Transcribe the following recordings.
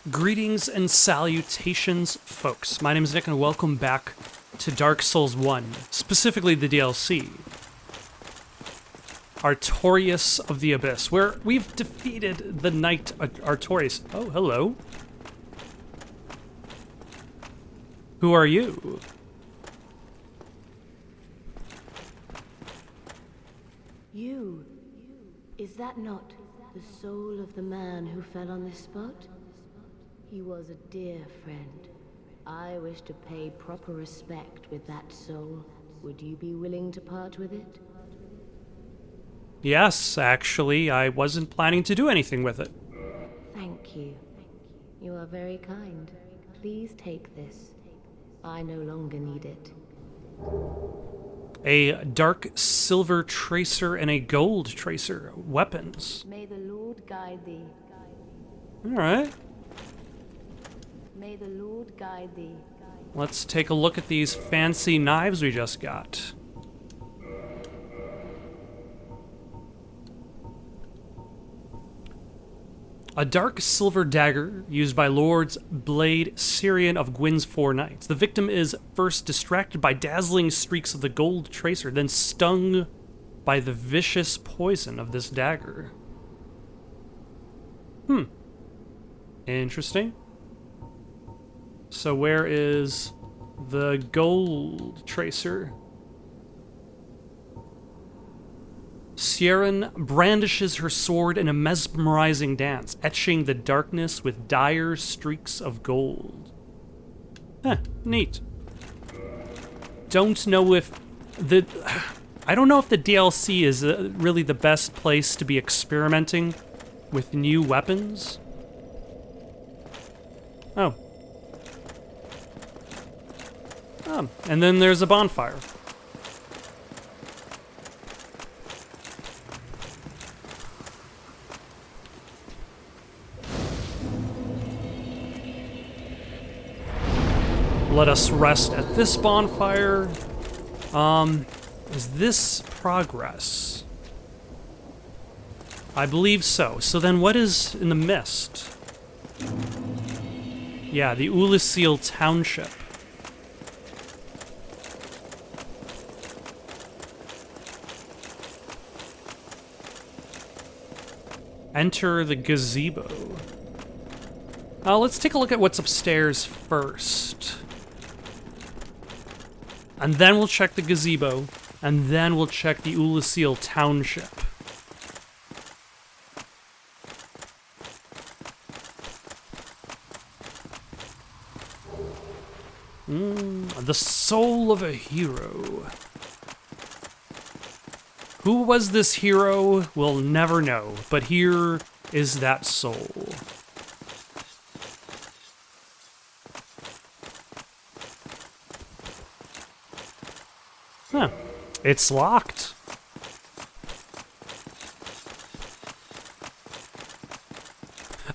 Greetings and salutations, folks. My name is Nick, and welcome back to Dark Souls 1, specifically the DLC. Artorias of the Abyss, where we've defeated the Knight Artorias. Oh, hello. Who are you? You. Is that not the soul of the man who fell on this spot? He was a dear friend. I wish to pay proper respect with that soul. Would you be willing to part with it? Yes, actually, I wasn't planning to do anything with it. Thank you. You are very kind. Please take this. I no longer need it. A dark silver tracer and a gold tracer. Weapons. May the Lord guide thee. Alright. May the Lord guide thee. Let's take a look at these fancy knives we just got. A dark silver dagger used by Lords Blade Syrian of Gwyn's Four Knights. The victim is first distracted by dazzling streaks of the gold tracer, then stung by the vicious poison of this dagger. Interesting. So where is the gold tracer? Sieran brandishes her sword in a mesmerizing dance, etching the darkness with dire streaks of gold. Neat. Don't know if the... I don't know if the DLC is really the best place to be experimenting with new weapons. Oh. And then there's a bonfire. Let us rest at this bonfire. Is this progress? I believe so. So then what is in the mist? Yeah, the Ulasil Township. Enter the gazebo. Let's take a look at what's upstairs first. And then we'll check the gazebo, and then we'll check the Ulasil Township. The soul of a hero. Who was this hero? We'll never know, but here is that soul. Huh. It's locked.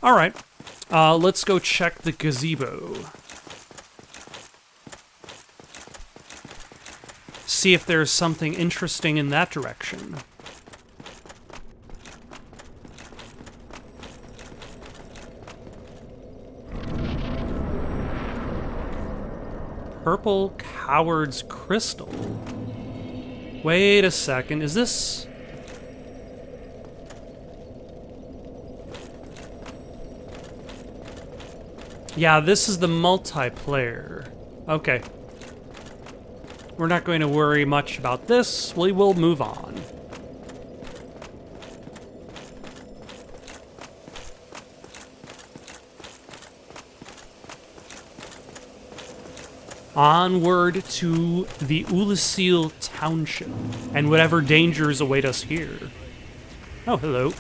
Alright. Let's go check the gazebo. See if there's something interesting in that direction. Purple Coward's Crystal. Wait a second, is this... Yeah, this is the multiplayer. Okay. We're not going to worry much about this. We will move on. Onward to the Ulasil Township, and whatever dangers await us here. Oh, hello.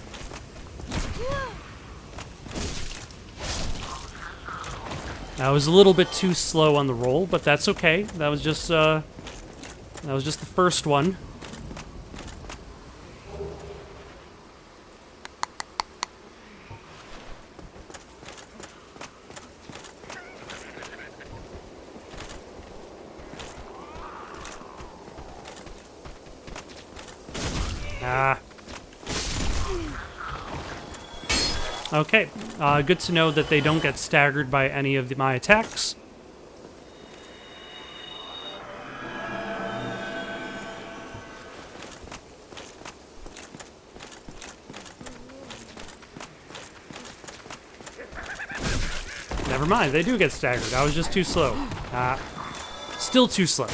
That was a little bit too slow on the roll, but that's okay. That was just the first one. Okay, good to know that they don't get staggered by any of my attacks. Never mind, they do get staggered. I was just too slow. Still too slow.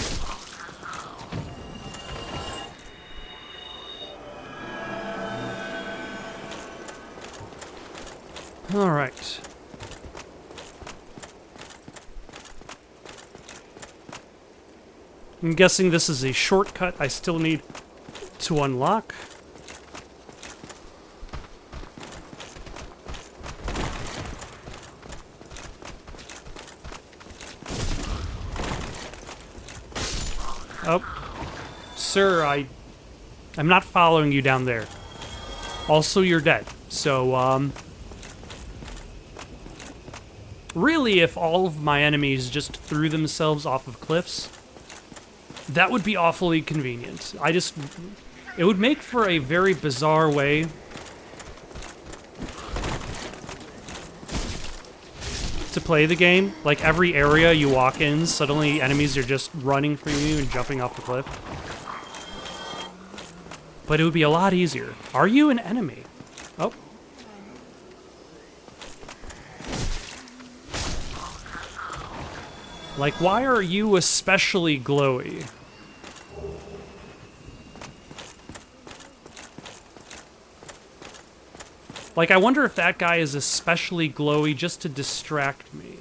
All right. I'm guessing this is a shortcut I still need to unlock. Oh. Sir, I'm not following you down there. Also, you're dead. So, really, if all of my enemies just threw themselves off of cliffs, that would be awfully convenient. It would make for a very bizarre way to play the game. Like, every area you walk in, suddenly enemies are just running from you and jumping off the cliff. But it would be a lot easier. Are you an enemy? Oh. Like, why are you especially glowy? Like, I wonder if that guy is especially glowy just to distract me.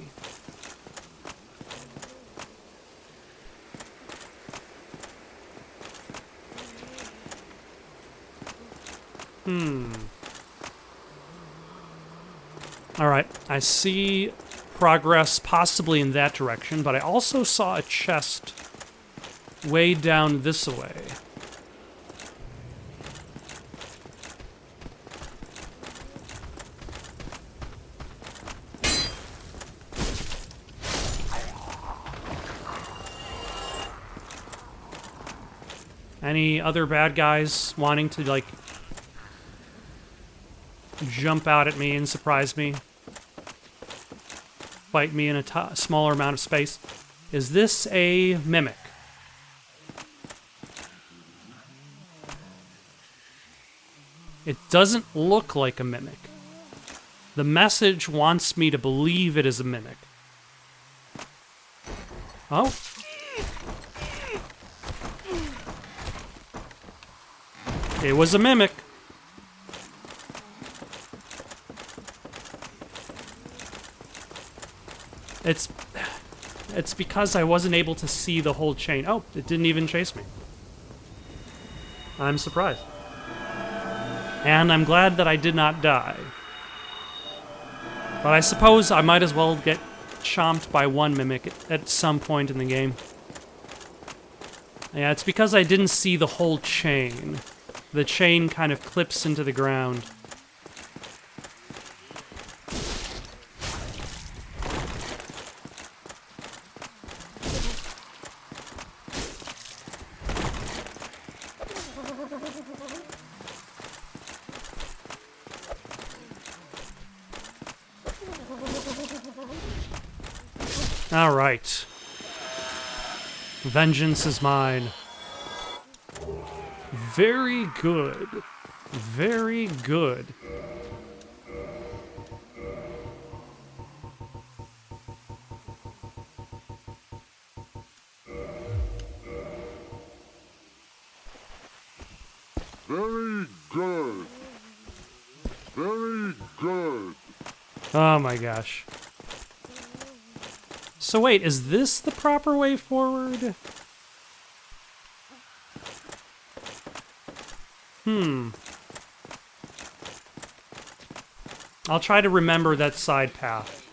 Alright, I see progress possibly in that direction, but I also saw a chest way down this way. Any other bad guys wanting to, like, jump out at me and surprise me? Fight me in a smaller amount of space? Is this a mimic? It doesn't look like a mimic. The message wants me to believe it is a mimic. Oh. It was a mimic. It's because I wasn't able to see the whole chain. Oh, it didn't even chase me. I'm surprised. And I'm glad that I did not die. But I suppose I might as well get chomped by one mimic at some point in the game. Yeah, it's because I didn't see the whole chain. The chain kind of clips into the ground. All right. Vengeance is mine. Very good. Very good. Very good. Very good. Oh my gosh. So wait, is this the proper way forward? I'll try to remember that side path.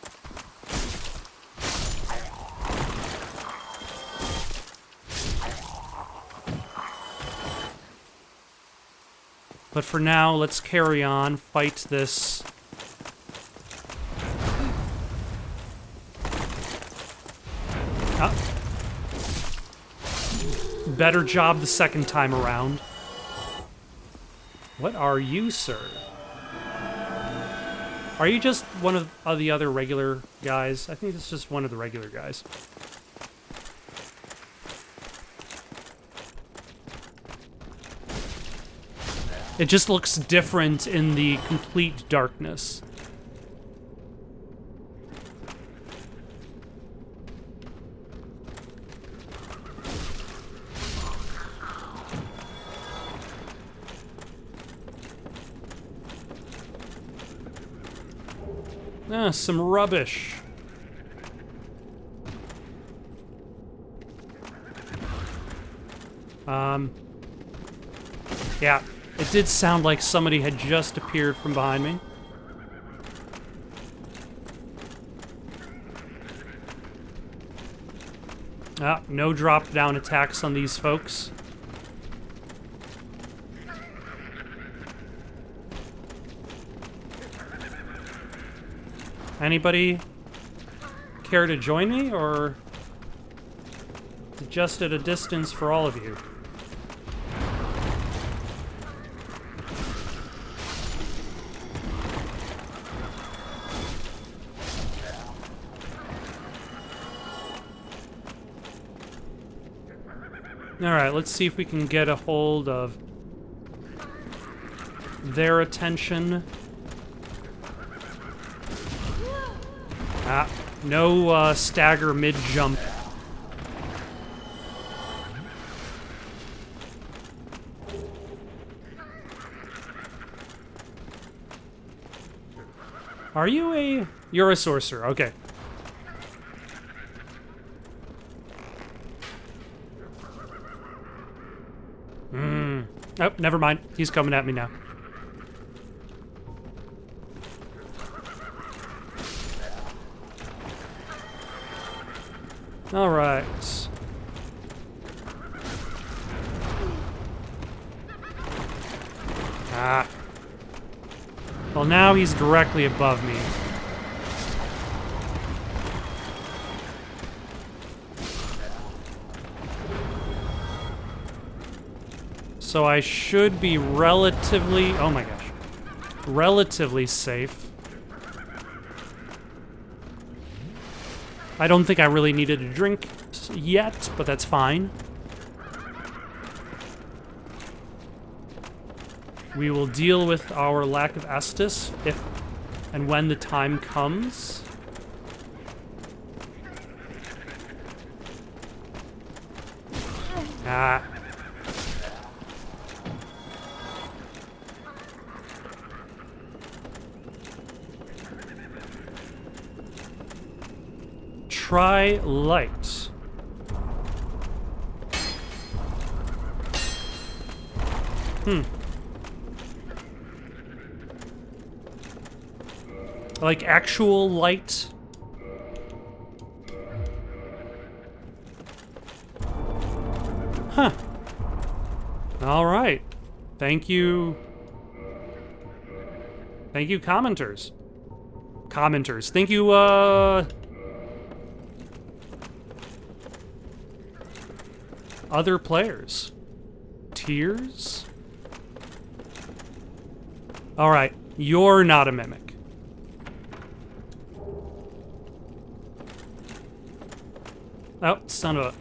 But for now, let's carry on, fight this. Ah. Better job the second time around. What are you, sir? Are you just one of the other regular guys? I think it's just one of the regular guys. It just looks different in the complete darkness. Ah, some rubbish. Yeah, it did sound like somebody had just appeared from behind me. Ah, no drop-down attacks on these folks. Anybody care to join me, or is it just at a distance for all of you? Alright, let's see if we can get a hold of their attention. Ah, no stagger mid-jump. Are you a... You're a sorcerer, okay. Oh, never mind. He's coming at me now. All right. Ah. Well, now he's directly above me. So I should be relatively... Oh my gosh. Relatively safe. I don't think I really needed a drink yet, but that's fine. We will deal with our lack of Estus if and when the time comes. Ah. Try light. Like actual light? Huh. All right. Thank you. Thank you, commenters. Commenters. Thank you, other players. Tears? Alright, you're not a mimic. Oh, son of a...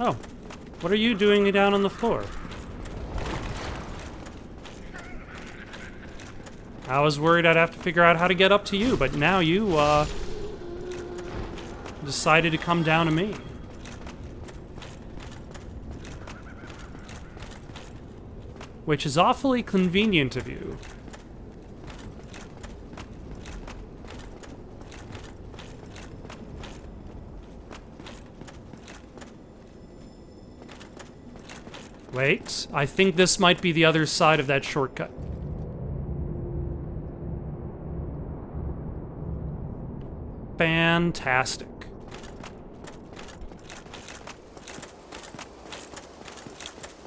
Oh, what are you doing down on the floor? I was worried I'd have to figure out how to get up to you, but now you, decided to come down to me. Which is awfully convenient of you. Wait, I think this might be the other side of that shortcut. Fantastic.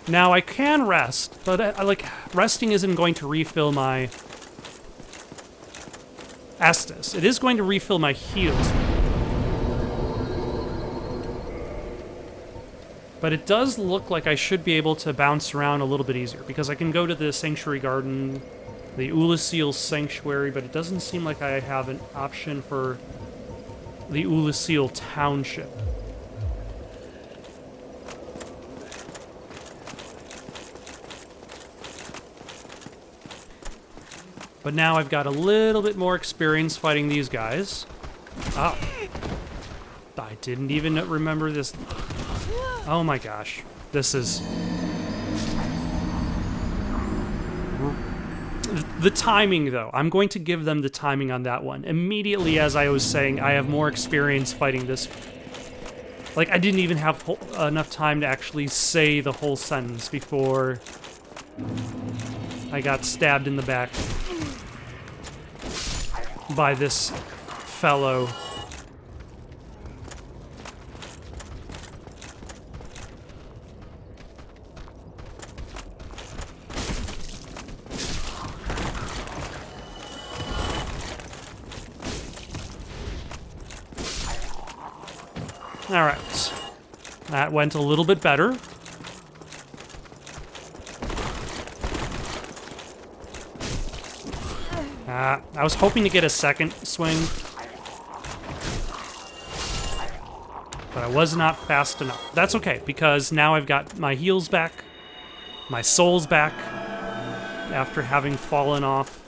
Now I can rest, but like resting isn't going to refill my Estus. It is going to refill my heals. But it does look like I should be able to bounce around a little bit easier, because I can go to the Sanctuary Garden, the Ulasil Sanctuary, but it doesn't seem like I have an option for the Ulasil Township. But now I've got a little bit more experience fighting these guys. Oh. I didn't even remember this. Oh my gosh. This is... The timing, though. I'm going to give them the timing on that one. Immediately, as I was saying, I have more experience fighting this. Like, I didn't even have enough time to actually say the whole sentence before I got stabbed in the back by this fellow. All right, that went a little bit better. I was hoping to get a second swing, but I was not fast enough. That's okay, because now I've got my heals back, my soul's back, after having fallen off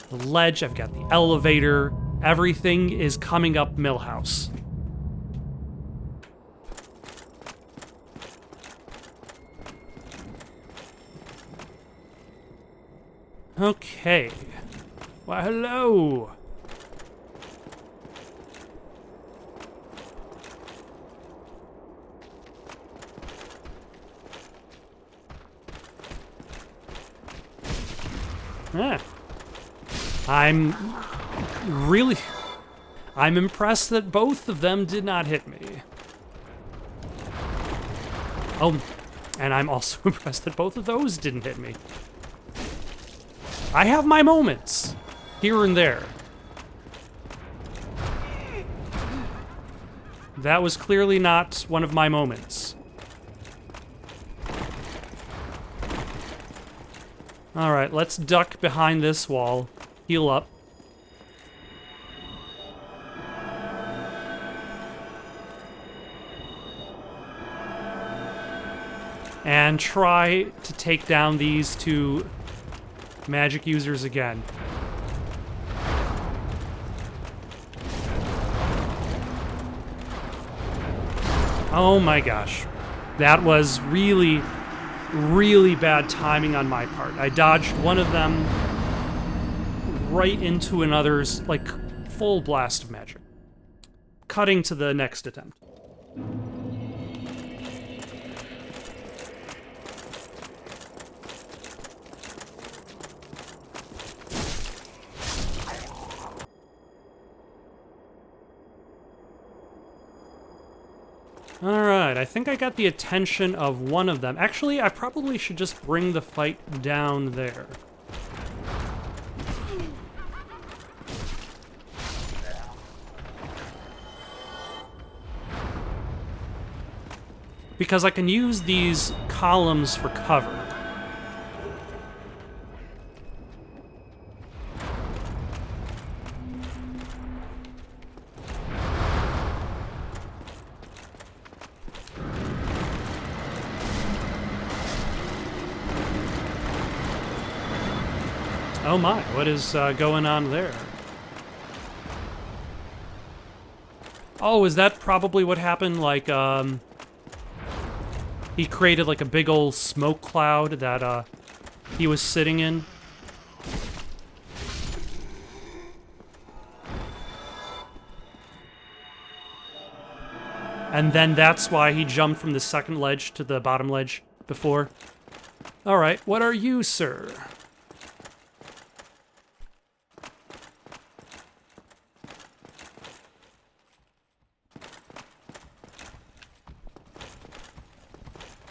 the ledge. I've got the elevator. Everything is coming up Millhouse. Okay. Well, hello. Yeah. I'm impressed that both of them did not hit me. Oh, and I'm also impressed that both of those didn't hit me. I have my moments, here and there. That was clearly not one of my moments. Alright, let's duck behind this wall, heal up. And try to take down these two magic users again. Oh my gosh. That was really, really bad timing on my part. I dodged one of them right into another's, like, full blast of magic. Cutting to the next attempt. Alright, I think I got the attention of one of them. Actually, I probably should just bring the fight down there. Because I can use these columns for cover. Oh my, what is going on there? Oh, is that probably what happened? Like, he created like a big old smoke cloud that he was sitting in. And then that's why he jumped from the second ledge to the bottom ledge before. Alright, what are you, sir?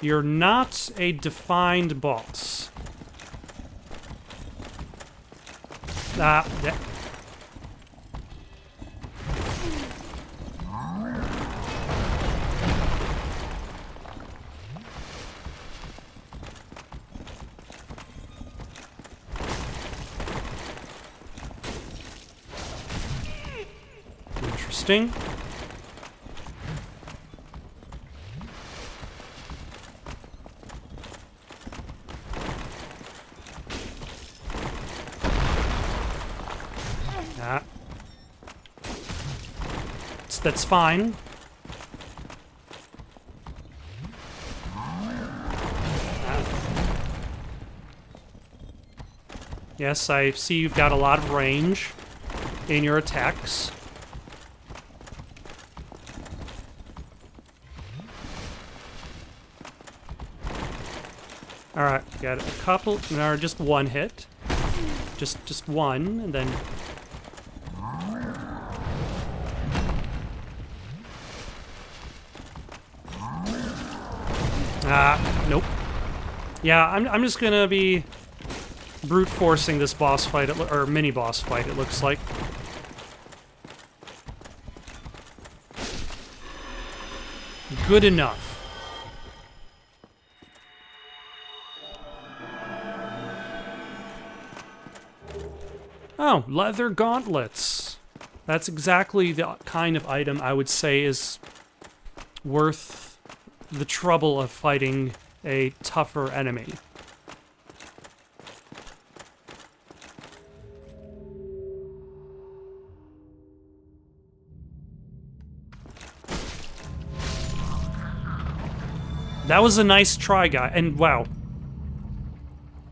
You're not a defined boss. Interesting. Ah. That's fine. Yes, I see you've got a lot of range in your attacks. Alright, got a couple, or just one hit. Just one, and then... Nope. Yeah, I'm just gonna be brute forcing this boss fight, or mini boss fight, it looks like. Good enough. Oh, leather gauntlets. That's exactly the kind of item I would say is worth the trouble of fighting a tougher enemy. That was a nice try, guy, and wow.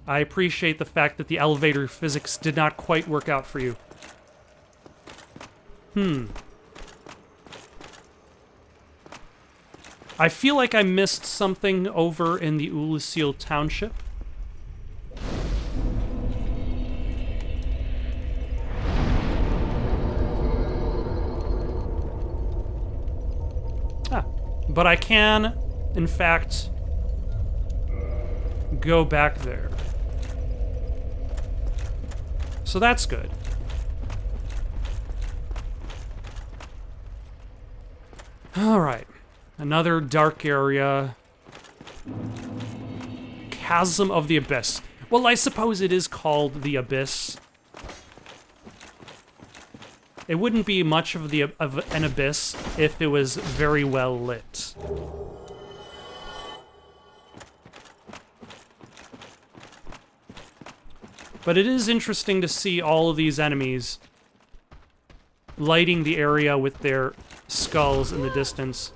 I appreciate the fact that the elevator physics did not quite work out for you. I feel like I missed something over in the Ulusil Township. But I can, in fact, go back there. So that's good. Alright. Another dark area. Chasm of the Abyss. Well, I suppose it is called the Abyss. It wouldn't be much of an abyss if it was very well lit. But it is interesting to see all of these enemies lighting the area with their skulls in the distance.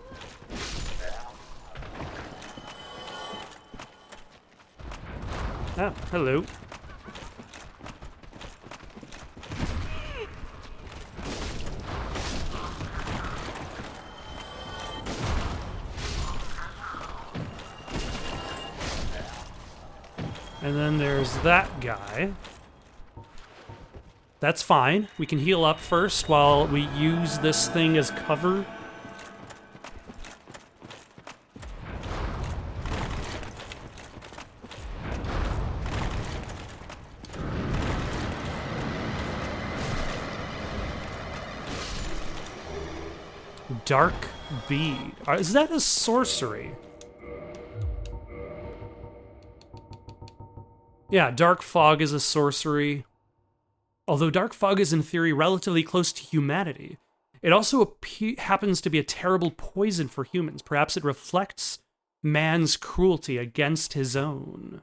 Ah, hello. And then there's that guy. That's fine. We can heal up first while we use this thing as cover. Dark bead. Is that a sorcery? Yeah, dark fog is a sorcery. Although dark fog is in theory relatively close to humanity, it also happens to be a terrible poison for humans. Perhaps it reflects man's cruelty against his own.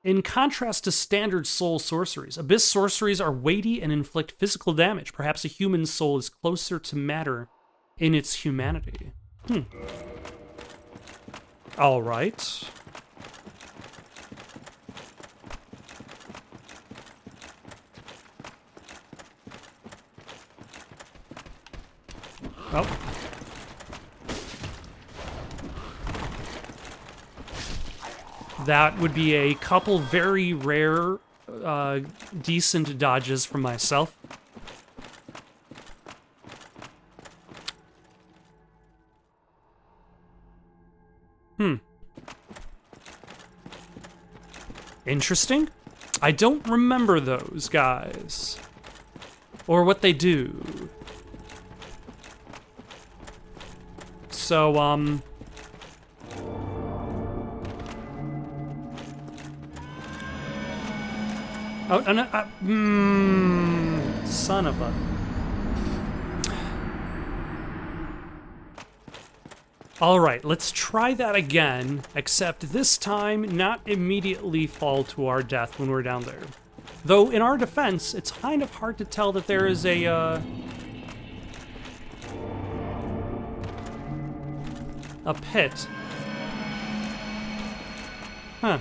In contrast to standard soul sorceries, abyss sorceries are weighty and inflict physical damage. Perhaps a human soul is closer to matter in its humanity. All right. Oh. That would be a couple very rare, decent dodges from myself. Interesting. I don't remember those guys. Or what they do. So, Oh, and, son of a... Alright, let's try that again, except this time not immediately fall to our death when we're down there. Though, in our defense, it's kind of hard to tell that there is a pit. Huh.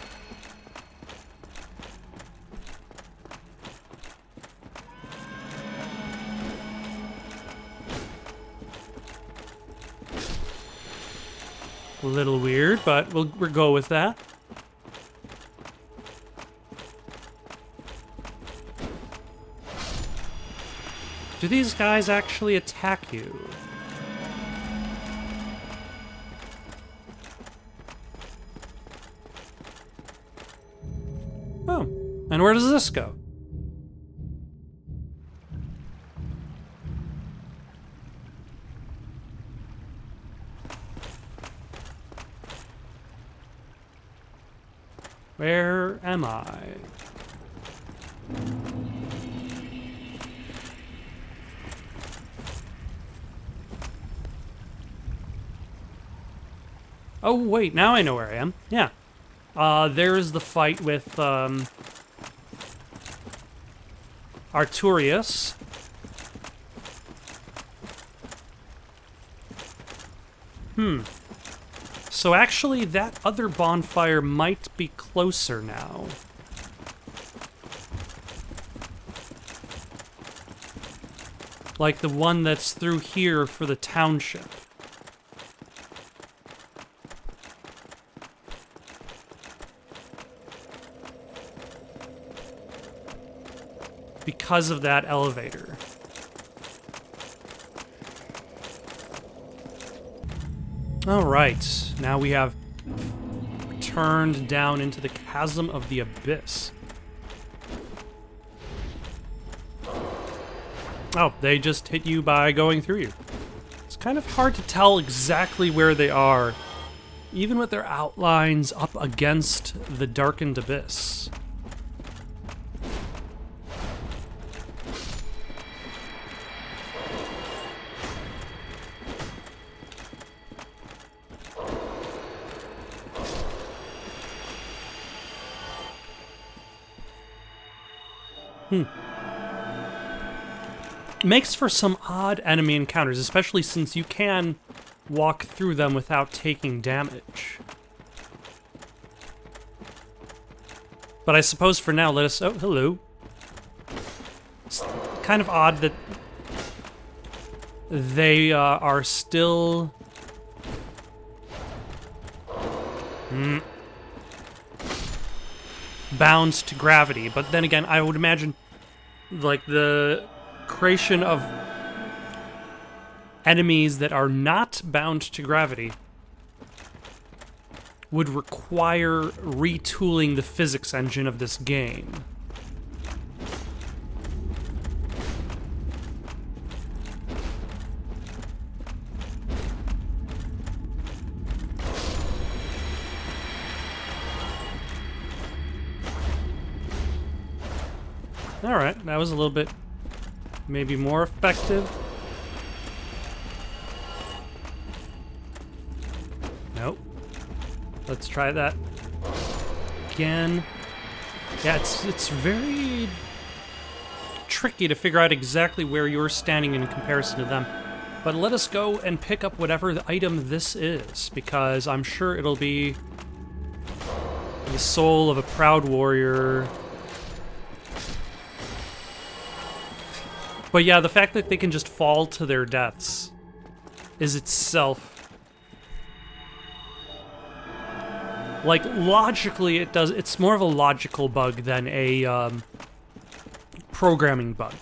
A little weird, but we'll go with that. Do these guys actually attack you? Oh, and where does this go? Where am I? Oh, wait, now I know where I am. Yeah. There's the fight with, Arturius. So actually, that other bonfire might be closer now. Like the one that's through here for the township. Because of that elevator. Alright, now we have turned down into the chasm of the abyss. Oh, they just hit you by going through you. It's kind of hard to tell exactly where they are, even with their outlines up against the darkened abyss. Makes for some odd enemy encounters, especially since you can walk through them without taking damage. But I suppose for now, let us... Oh, hello. It's kind of odd that they are still... bound to gravity, but then again, I would imagine like the creation of enemies that are not bound to gravity would require retooling the physics engine of this game. Alright, that was a little bit maybe more effective. Nope. Let's try that again. Yeah, it's very tricky to figure out exactly where you're standing in comparison to them. But let us go and pick up whatever the item this is, because I'm sure it'll be the soul of a proud warrior. But yeah, the fact that they can just fall to their deaths is itself... Like, logically it does... It's more of a logical bug than a, programming bug.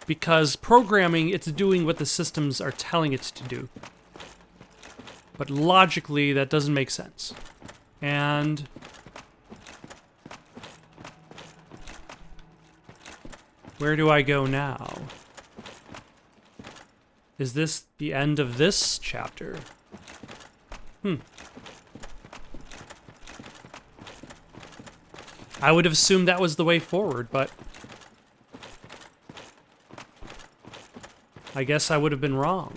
Because programming, it's doing what the systems are telling it to do. But logically, that doesn't make sense. And... where do I go now? Is this the end of this chapter? I would have assumed that was the way forward, but... I guess I would have been wrong.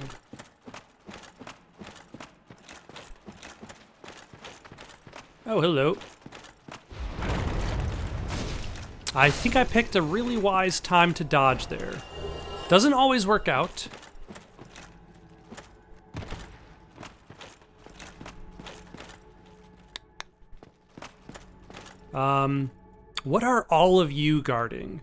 Oh, hello. I think I picked a really wise time to dodge there. Doesn't always work out. What are all of you guarding?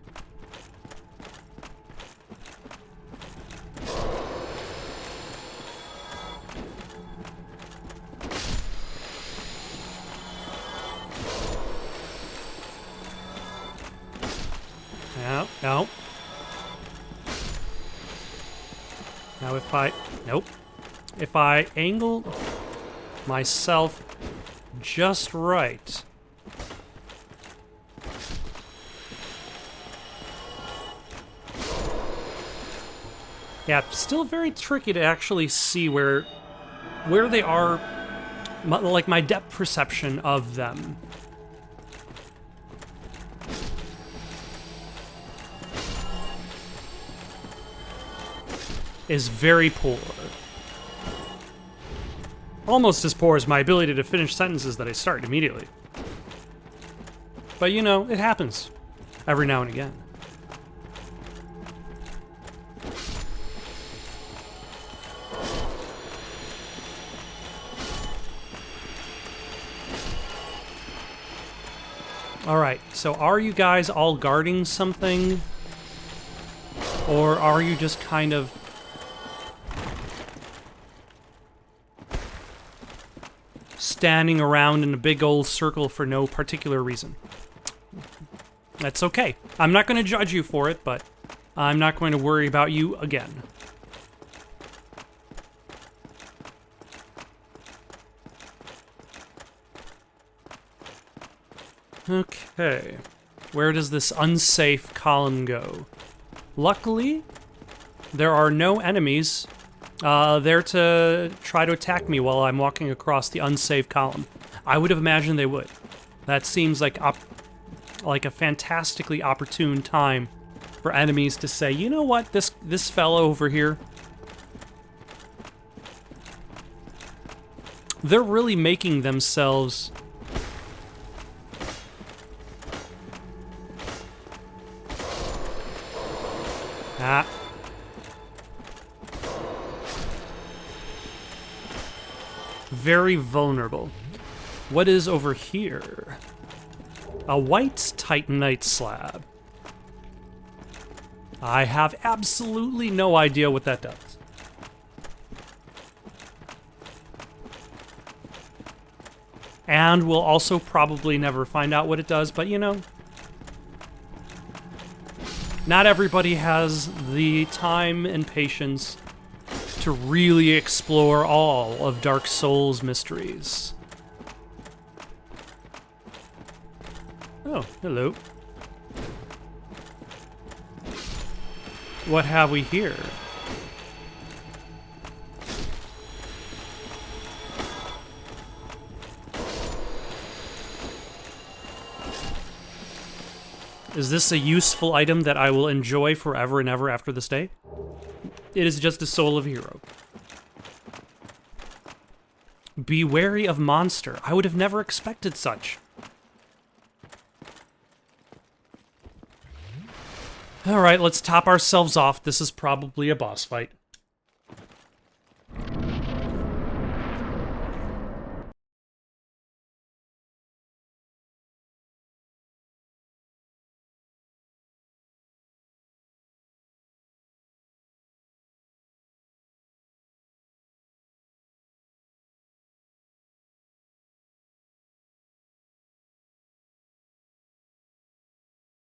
No, no. Now if I... Nope. If I angle myself just right... Yeah, still very tricky to actually see where they are, like my depth perception of them. Is very poor. Almost as poor as my ability to finish sentences that I start immediately. But you know, it happens every now and again. Alright, so are you guys all guarding something? Or are you just kind of... standing around in a big old circle for no particular reason? That's okay. I'm not going to judge you for it, but I'm not going to worry about you again. Okay. Where does this unsafe column go? Luckily, there are no enemies there to try to attack me while I'm walking across the unsafe column. I would have imagined they would. That seems like a fantastically opportune time for enemies to say, you know what, this fellow over here, they're really making themselves very vulnerable. What is over here? A white titanite slab. I have absolutely no idea what that does. And we'll also probably never find out what it does, but you know, not everybody has the time and patience to really explore all of Dark Souls' mysteries. Oh, hello. What have we here? Is this a useful item that I will enjoy forever and ever after this day? It is just a soul of a hero. Be wary of monster. I would have never expected such. Alright, let's top ourselves off. This is probably a boss fight.